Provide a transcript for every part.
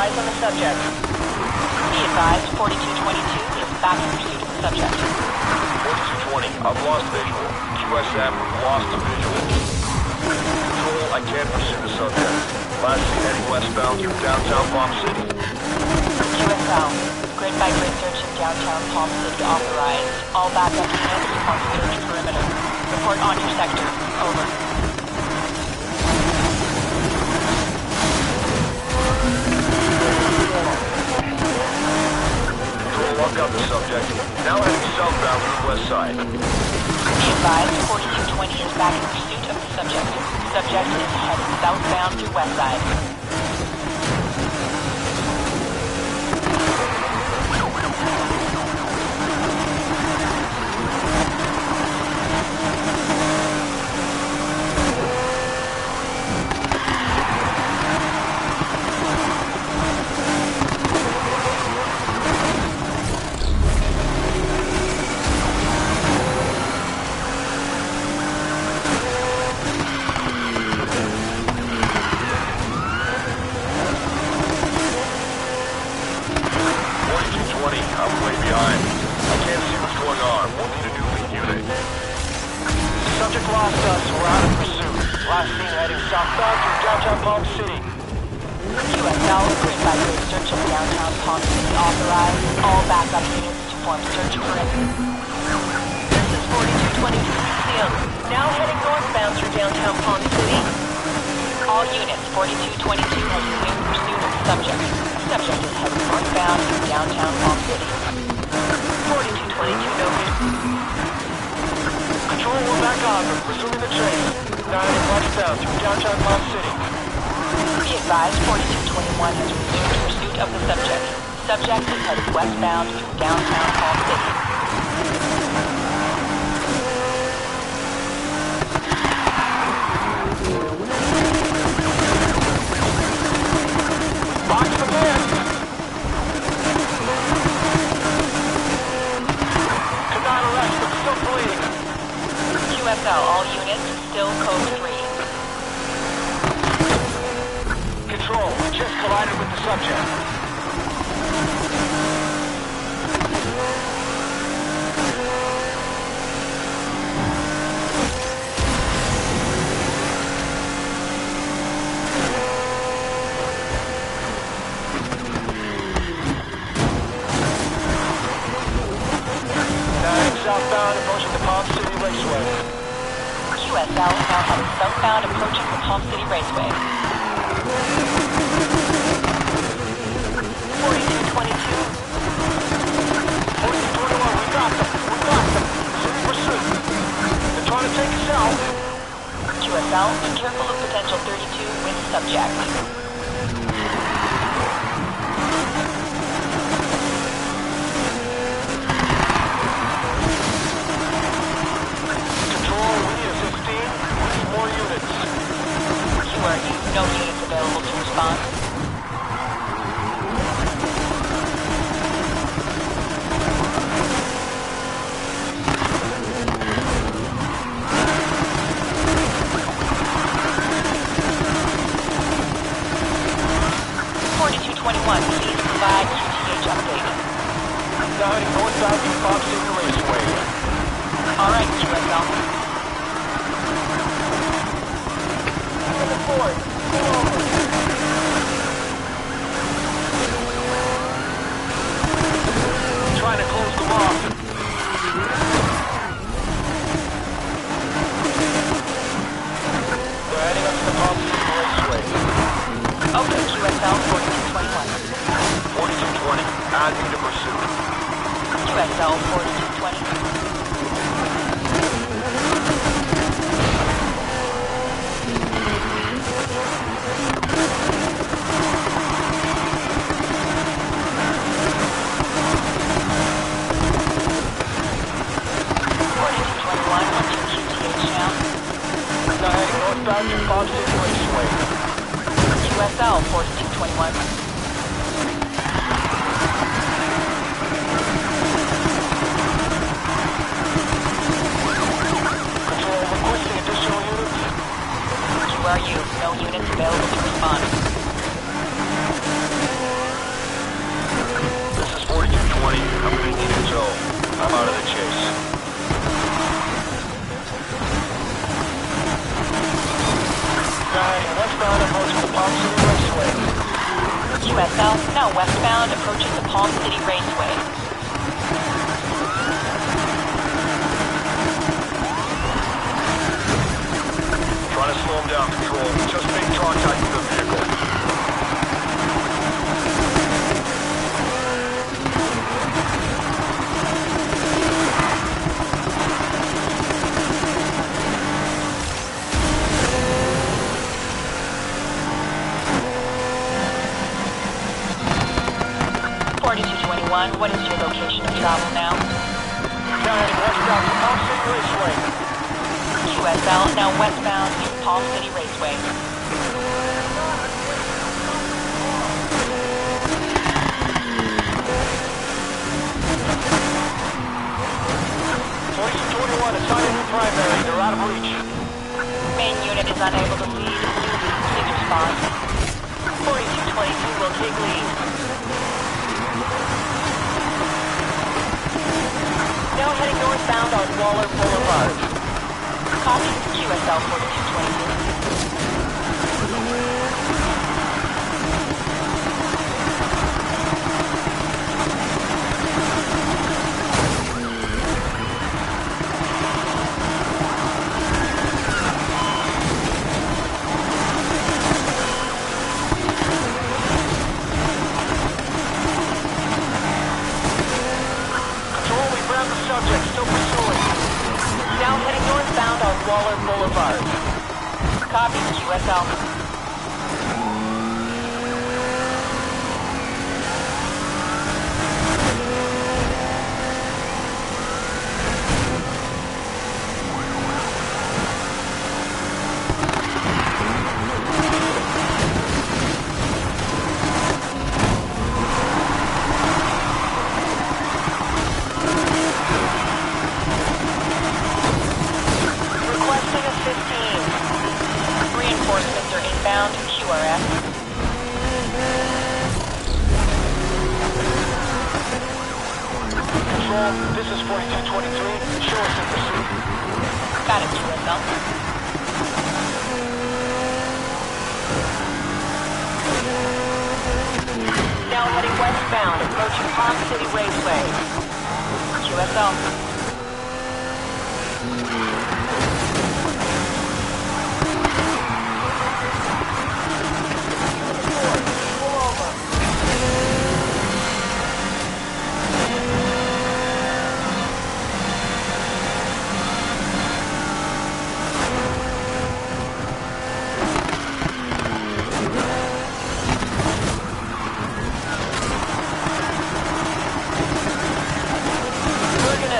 eyes on the subject. Be advised, 4222 is back in pursuit of the subject. 4220, I've lost visual. QSM, lost visual. Control, I can't pursue the subject. Last seen heading westbound through downtown Palm City. QSL, grid-by-grid search in downtown Palm City authorized. All backup units on search perimeter. Report on your sector. Over. Control, lock up the subject. Now heading southbound to the west side. Be advised, 4220 is back in pursuit of the subject. Subject is heading southbound through west side. Subject lost us. We're out of pursuit. Last seen heading southbound through downtown Palm City. QSL, grid-by-grid search of downtown Palm City authorized. All backup units to form search perimeter. This is 4222 Sealed. Now heading northbound through downtown Palm City. All units, 4222 has resumed pursuit of the subject. Subject is heading northbound through downtown Palm City. 4222 noted. Control, we're back on. Resuming the train. Now heading westbound through downtown Palm City. Be advised, 4221 has resumed pursuit of the subject. Subject is heading westbound through downtown Palm City. Box the man! Could not arrest, but still bleeding. QSL, all units, still code 3. Control, just collided with the subject. Southbound, approaching the Palm City Raceway. QSL is now heading southbound, approaching the Palm City Raceway. 4222. 4221, we got them. Resuming pursuit. They're trying to take us out. QSL, be careful of potential 32 with subject. More units. QRU, no units available to respond. Please provide QTH update. Now heading northbound to Palm City Raceway. Alright, QSL. Forward. Pull over. Trying to close them off. They're heading up to the Palm City Raceway. Okay, QSL 4221. 4220, adding to pursuit. QSL 4220. Northbound to Palm City Raceway. QSL 4221. Control, requesting additional units. QRU, no units available to respond. QSL, now westbound, approaching the Palm City Raceway. Trying to slow him down, Control. Just make contact with the vehicle. What is your location of travel now? Now heading westbound to Palm City Raceway. QSL, now westbound to Palm City Raceway. Assigned to primary. They're out of reach. Main unit is unable to lead. Please respond. 4222 will take lead. Now heading northbound on Waller Boulevard. Copy, QSL 4222. Still pursuing. Now heading northbound on Waller Boulevard. Copy, QSL. Reinforcements are inbound to QRF. Control, this is 4223. Show us in pursuit. Got it, QSL. Now heading westbound, approaching Palm City Raceway. QSL.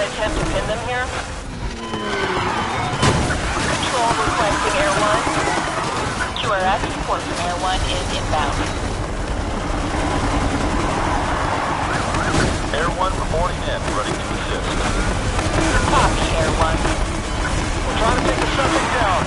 Attempt to pin them here. Control requesting Air 1. QRF support from Air 1 is inbound. Air 1 reporting in, ready to assist. Copy, Air 1. We're trying to take the subject down.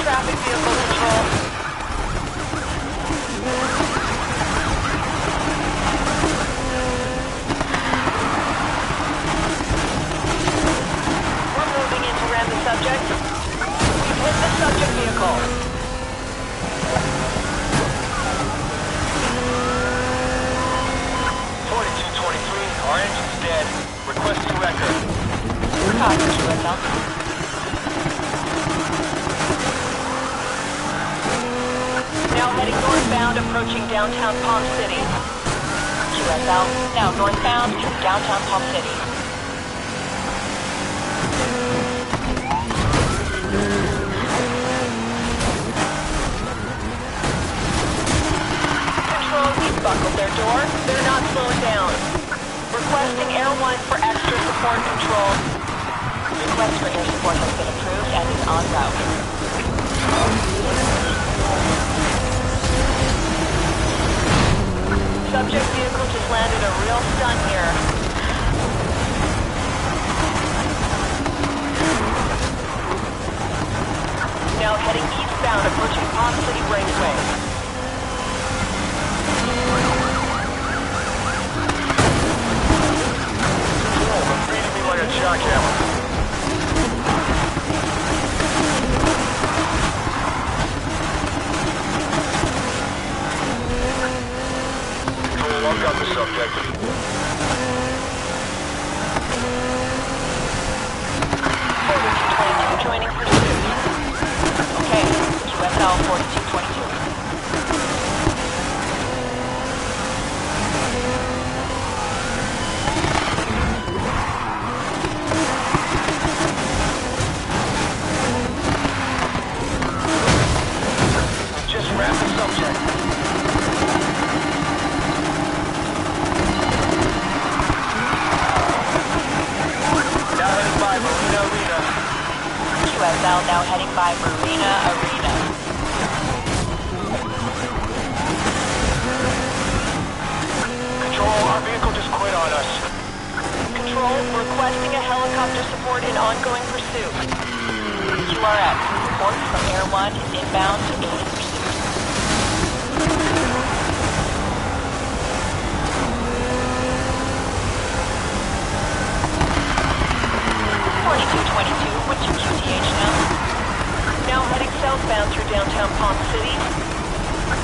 Traffic vehicle control. We're moving in to ram the subject. We've hit the subject vehicle. Our engine's dead. Requesting record. Copy, QSL. Now heading northbound, approaching downtown Palm City. QSL, now northbound to downtown Palm City. Control, we've buckled their door. They're not slowing down. Requesting Air 1 for extra support, Control. Request for air support has been approved and is en route. Subject vehicle just landed a real stun here. QSL 4222. Just ramp the subject. Now heading by Marina Arena. QSL now heading by Marina Arena. Control, our vehicle just quit on us. Control, requesting a helicopter support in ongoing pursuit. QRX, report from Air 1 is inbound to aid in pursuit. What's your QTH now? Now heading southbound through downtown Palm City.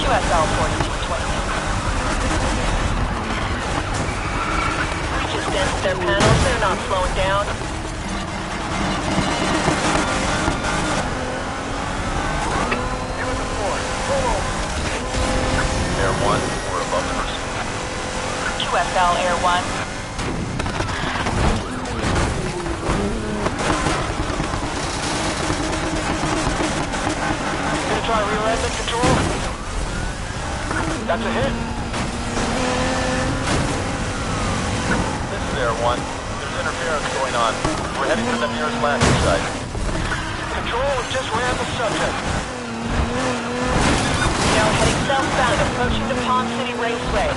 QSL 4222. We just densed their panels, they're not slowing down. Give us a port. Air 1, we're above the pursuit. QSL Air 1. Try rear-ending control. That's a hit. This is Air 1. There's interference going on. We're heading to the nearest landing site. Control, just ran the subject. Now heading southbound, approaching the Palm City Raceway.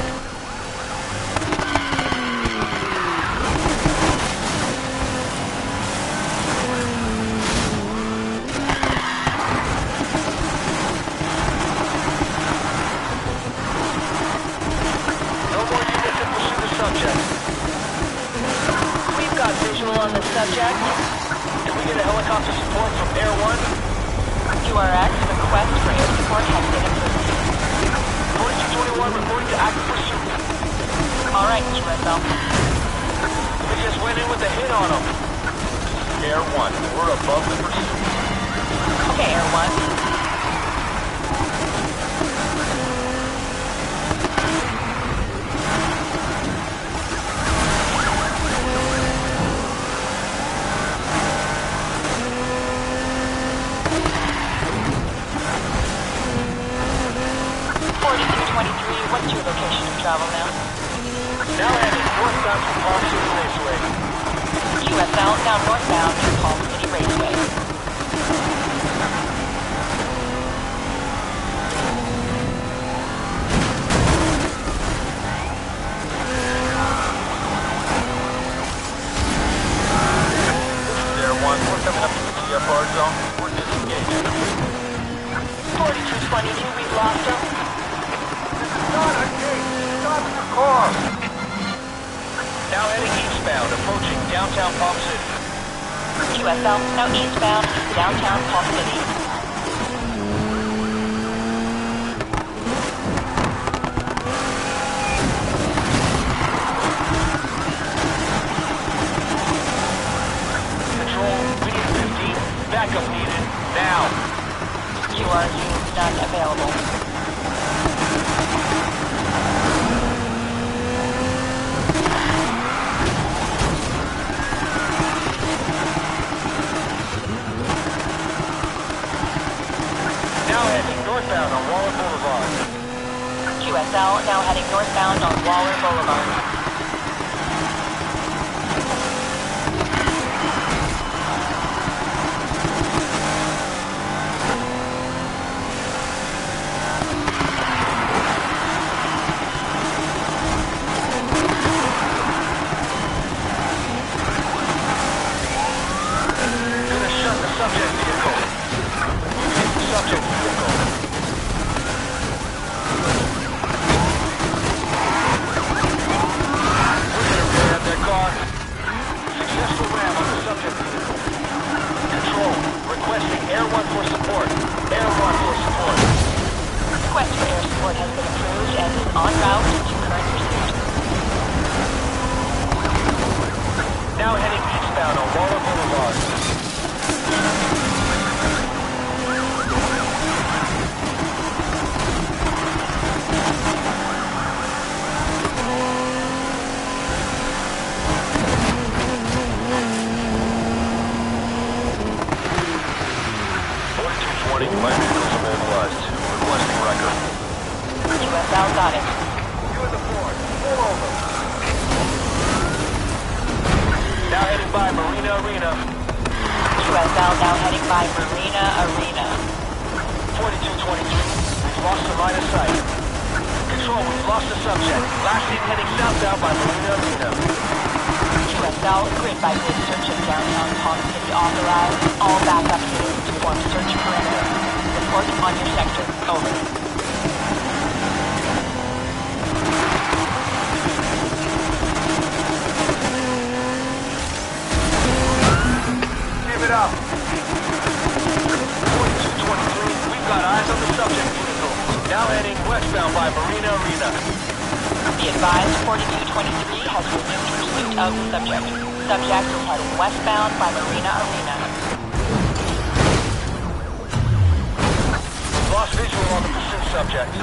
We've got visual on the subject. Can we get a helicopter support from Air 1? QRX, request for air support has been approved. 4221 reporting to active pursuit. Alright, QSL. We just went in with a hit on them. Air 1, we're above the pursuit. Okay, Air 1. What's your location of travel now? Now heading northbound from Palm City Raceway. QSL now northbound to Palm City Raceway. This is Air 1. We're coming up to the TFR zone. We're disengaging. 4222, we've lost him. Not a gate! Stop the car! Now heading eastbound, approaching downtown Palm City. QSL now eastbound downtown Palm City. Control, we need 50. Backup needed. Now. QRU none available. Now heading northbound on Waller Boulevard. QSL now heading northbound on Waller Boulevard. Gonna shut the subject vehicle. Subject vehicle. We're gonna rear end their car. Successful ram on the subject vehicle. Control, requesting Air 1 for support. Air 1 for support. Request for air support has been approved and is en route to current pursuit. Now heading eastbound on Waller Boulevard. 20, my vehicle's immobilized. Requesting record. QSL got it. You in the Ford. Pull over. Now heading by Marina Arena. QSL now heading by Marina Arena. 4223, we've lost the line of sight. Control, we've lost the subject. Last seen heading southbound by Marina Arena. QSL, grid by grid search of downtown Palm City authorized. All backup units to form search perimeter. Report on your sector. Over. Give it up. 4223, we've got eyes on the subject vehicle. Now heading westbound by Marina Arena. Be advised, 4223 has resumed pursuit of the subject. Subject is heading westbound by Marina Arena. Lost visual on the pursuit subject.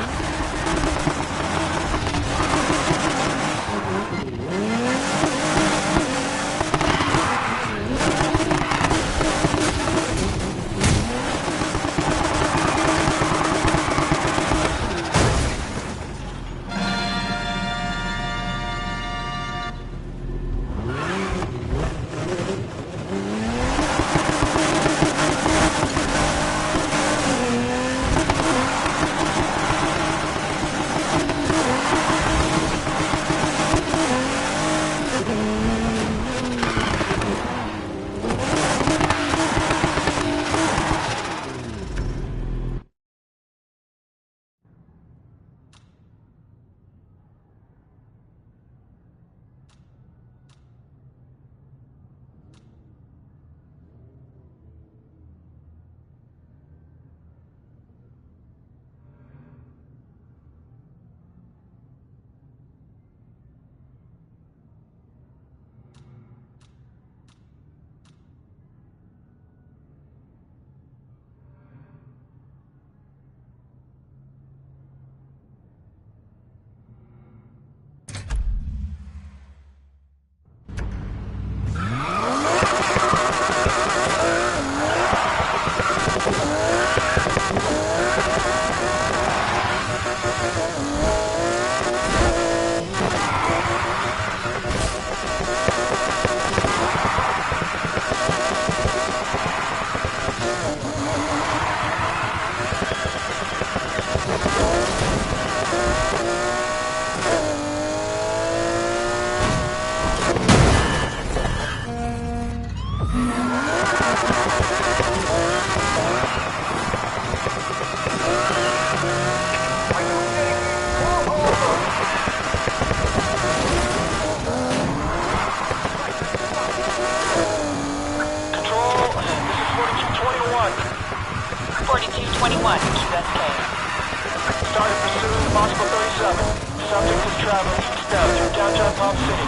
Subject is traveling eastbound through downtown Palm City.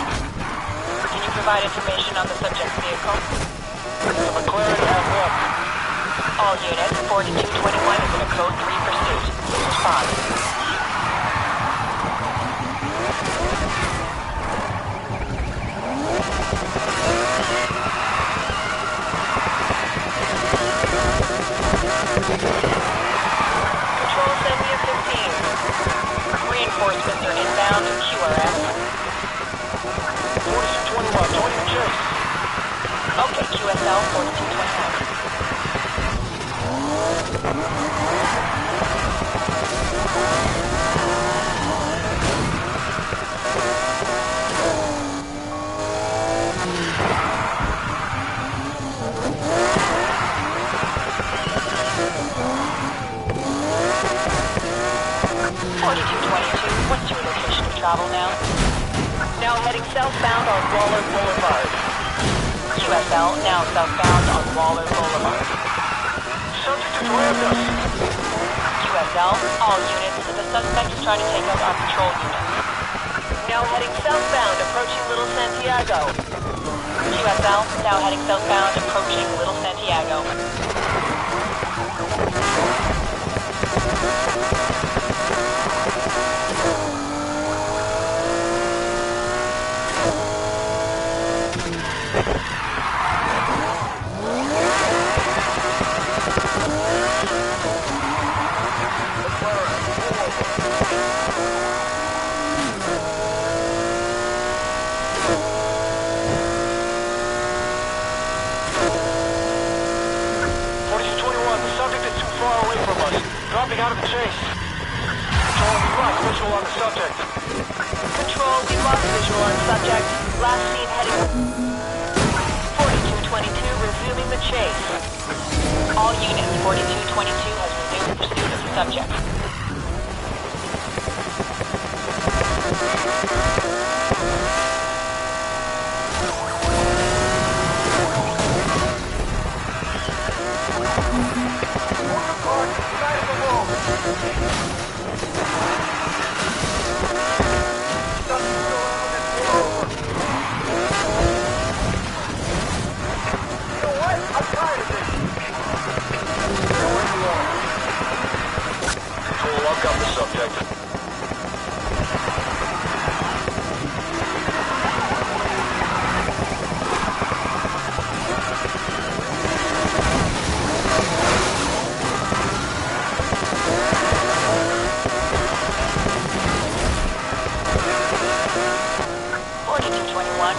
Can you provide information on the subject's vehicle? It's a McLaren F1. All units, 4221 is in a code 3 pursuit. Please respond. Control 70 15. Reinforcements are inbound to QRS. 4221, joining chase. Okay, QSL 4221. What's your location of travel now? Now heading southbound on Waller Boulevard. QSL, now southbound on Waller Boulevard. Subject is rammed us. QSL, all units, the suspect is trying to take out our patrol unit. Now heading southbound, approaching Little Santiago. QSL, now heading southbound, approaching Little Santiago. Stepping out of the chase. Control, we lost visual on the subject. Control, we lost visual on subject. Last seen heading 4222, resuming the chase. All units, 4222 has resumed pursuit of the subject.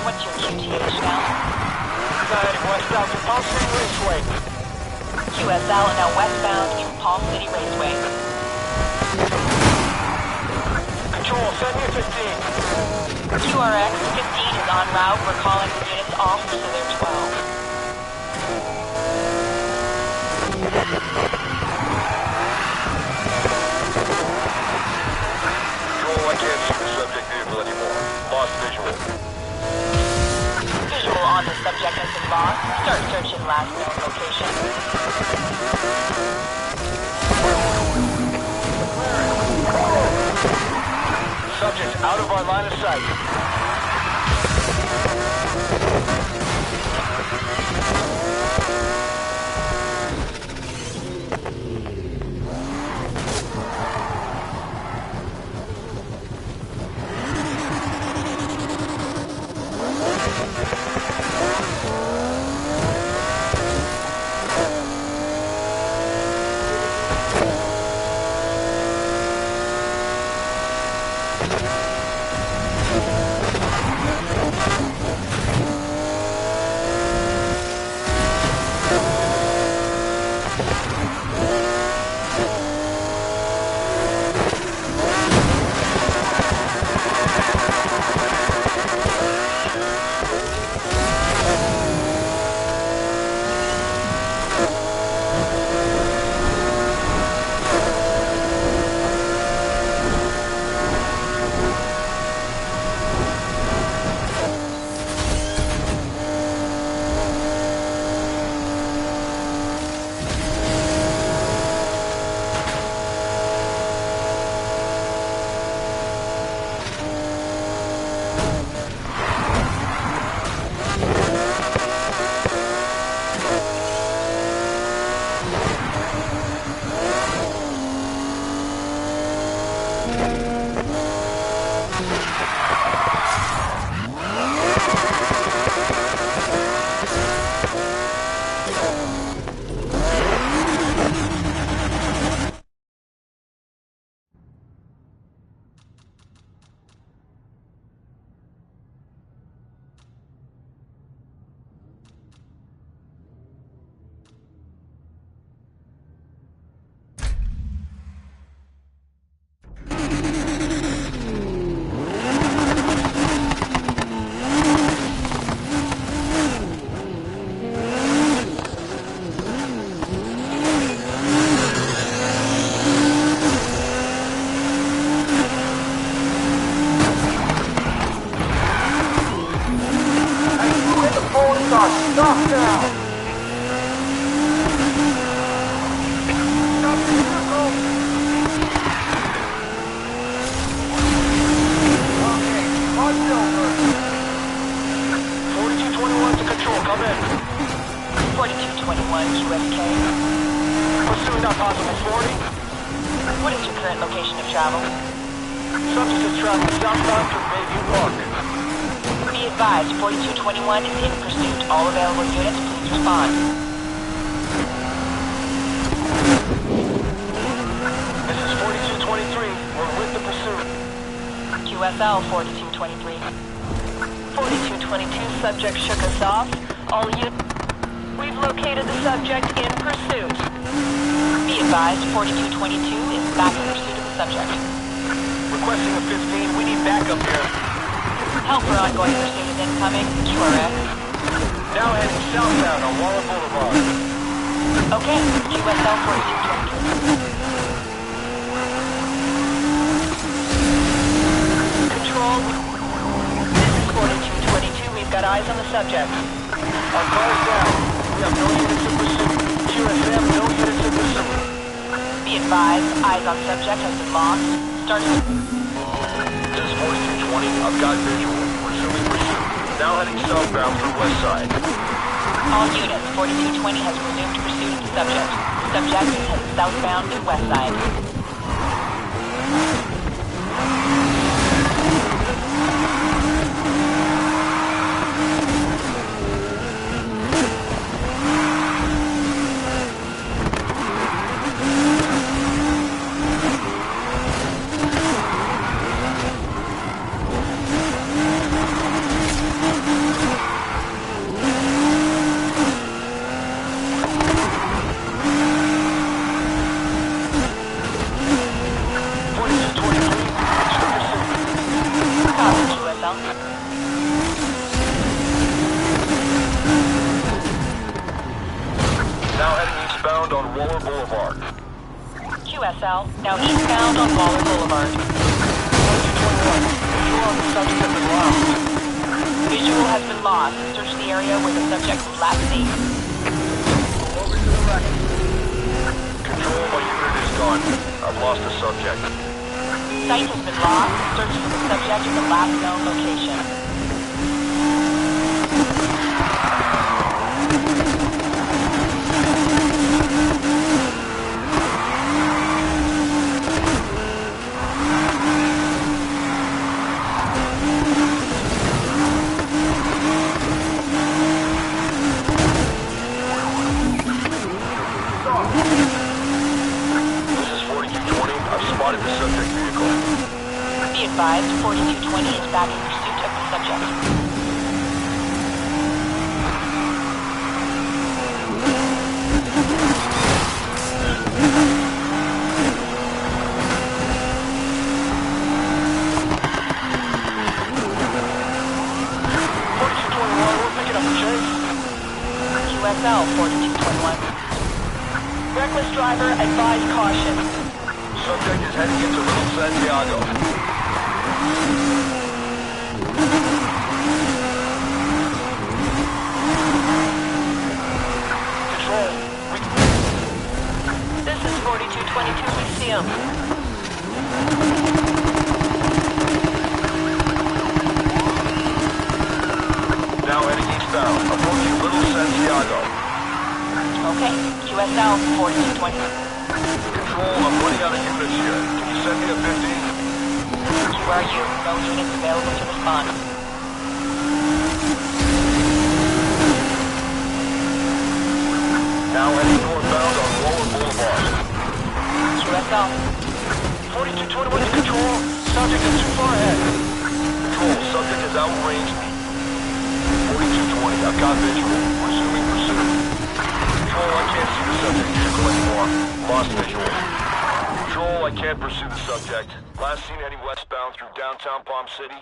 What's your QTH now? Heading westbound to Palm City Raceway. QSL and now westbound through Palm City Raceway. Control, send me a 15. QRX 15 is en route. We're calling the units off so they're 12. Control, I can't see the subject vehicle anymore. Lost visual. Visual on the subject has been lost. Start searching last known location. Subject out of our line of sight. Stop now! Pursuing not possible 40. What is your current location of travel? Subject is traveling southbound from Bayview Park. Be advised, 4221 is in pursuit. All available units, please respond. This is 4223. We're with the pursuit. QSL 4223. 4222, subject shook us off. All units... We've located the subject in pursuit. Be advised, 4222 is back in pursuit of the subject. Requesting a 15. We need backup here. Help for ongoing pursuit is incoming. QRS. Now heading southbound on Waller Boulevard. Okay, QSL 4222. Control. This is 4222. We've got eyes on the subject. Our car's down. We have no units in pursuit. QSM, no units in pursuit. Be advised, eyes on subject has been lost. Starting. This is 4220. I've got visual. Resuming pursuit. Now heading southbound through West Side. All units, 4220 has resumed pursuit of the subject. Subject is heading southbound to West Side. Now heading eastbound on Waller Boulevard. QSL, now eastbound on Waller Boulevard. 4221. Visual on the subject has been lost. Visual has been lost. Search the area where the subject was last seen. Over to the right. Control, my unit is gone. I've lost the subject. Site has been lost. Search for the subject at the last known location. This is 4220. I've spotted the subject vehicle. Be advised, 4220 is back in pursuit of the subject. QSL 4221. Reckless driver, advise caution. Subject is heading into Little Santiago. Control. This is 4222, we see him. Now heading eastbound, approaching Little Santiago. Okay, QSL 4220. Control, I'm running out of units here. Can you send me a 15? Where are you? No units available to respond. Now heading northbound on Waller Boulevard. QSL. 4221 to control. Subject is too far ahead. Control, subject has outranged me. 4220, I've got visual. Resuming pursuit. Control, I can't see the subject vehicle anymore. Lost visual. Control, I can't pursue the subject. Last seen heading westbound through downtown Palm City.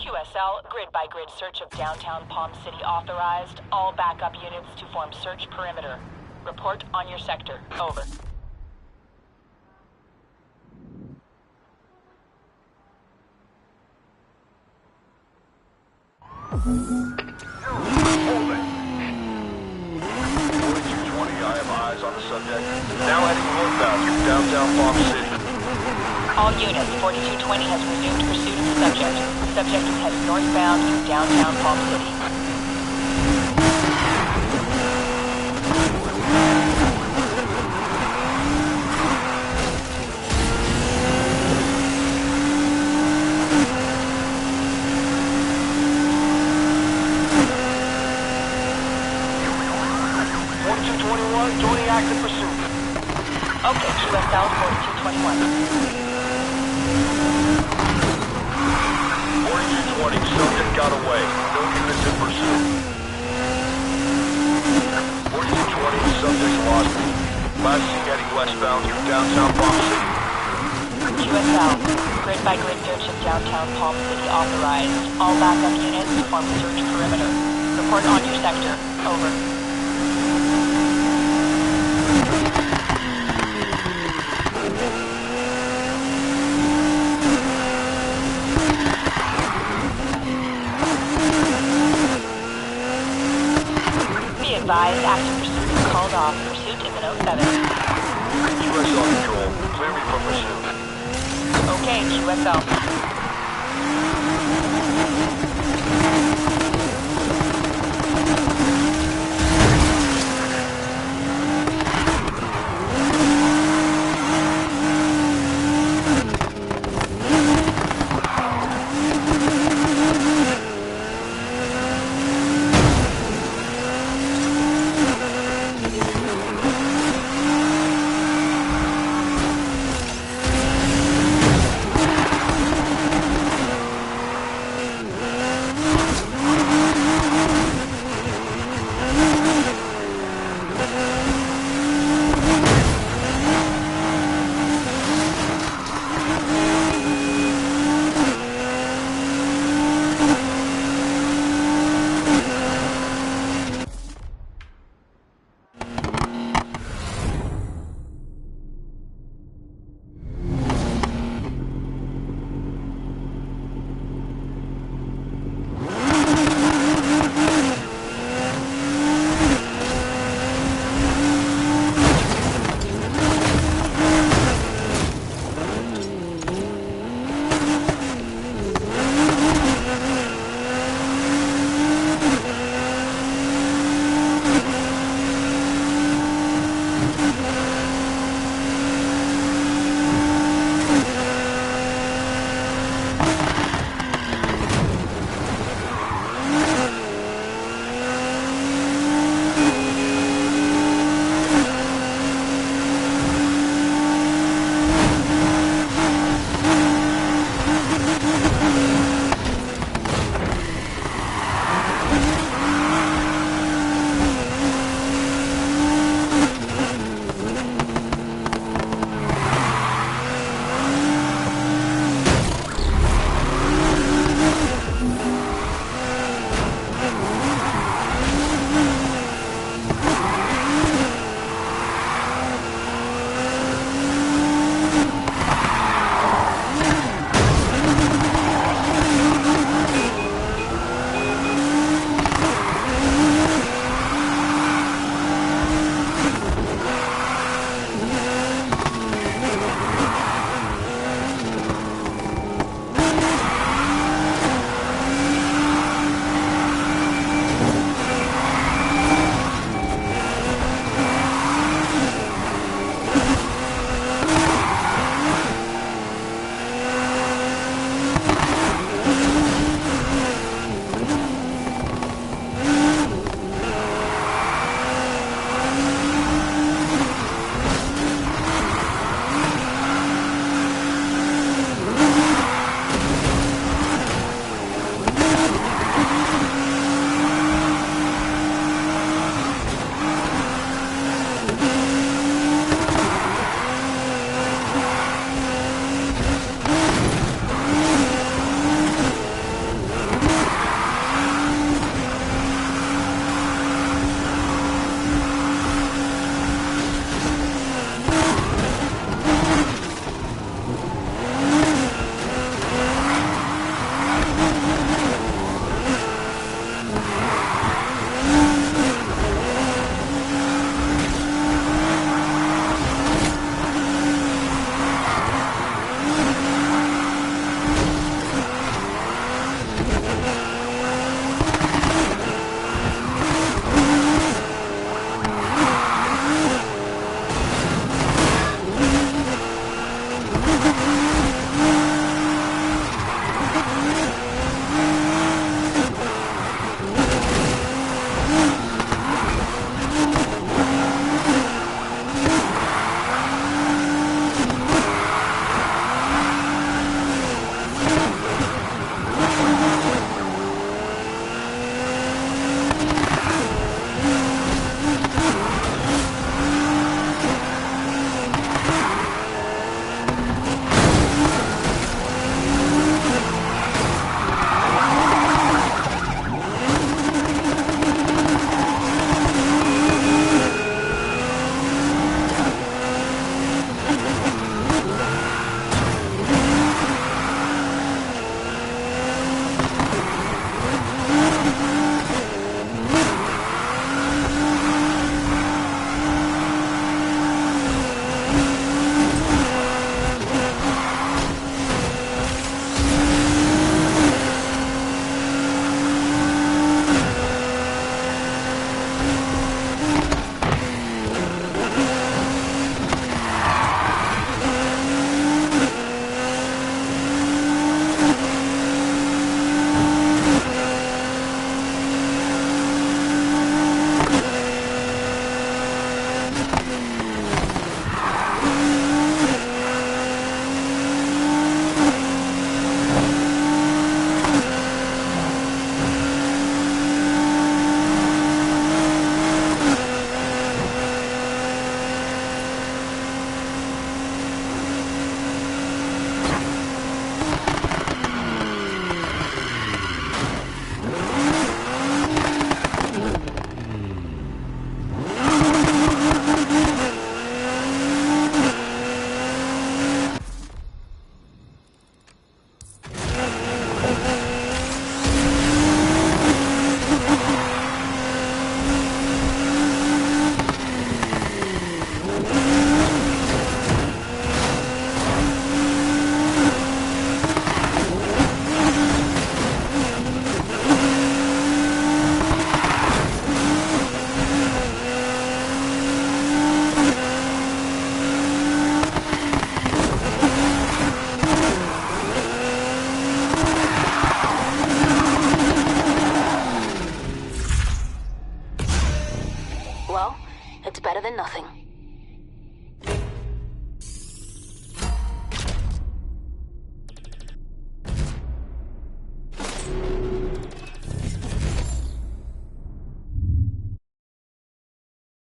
QSL, grid-by-grid search of downtown Palm City authorized. All backup units to form search perimeter. Report on your sector. Over. Hold it. 4220, I have eyes on the subject. Now heading northbound through downtown Palm City. All units, 4220 has resumed pursuit of the subject. Subject is heading northbound through downtown Palm City. Joining active pursuit. Okay, QSL 4221. 4220, subject got away. No units in pursuit. 4220, subject lost me. Last seen westbound through downtown Palm City. QSL, grid-by-grid search of downtown Palm City authorized. All backup units form search perimeter. Report on your sector. Over. Be advised, active pursuit is called off. Pursuit is an 07. QSL control. Clear me from pursuit. Okay, QSL.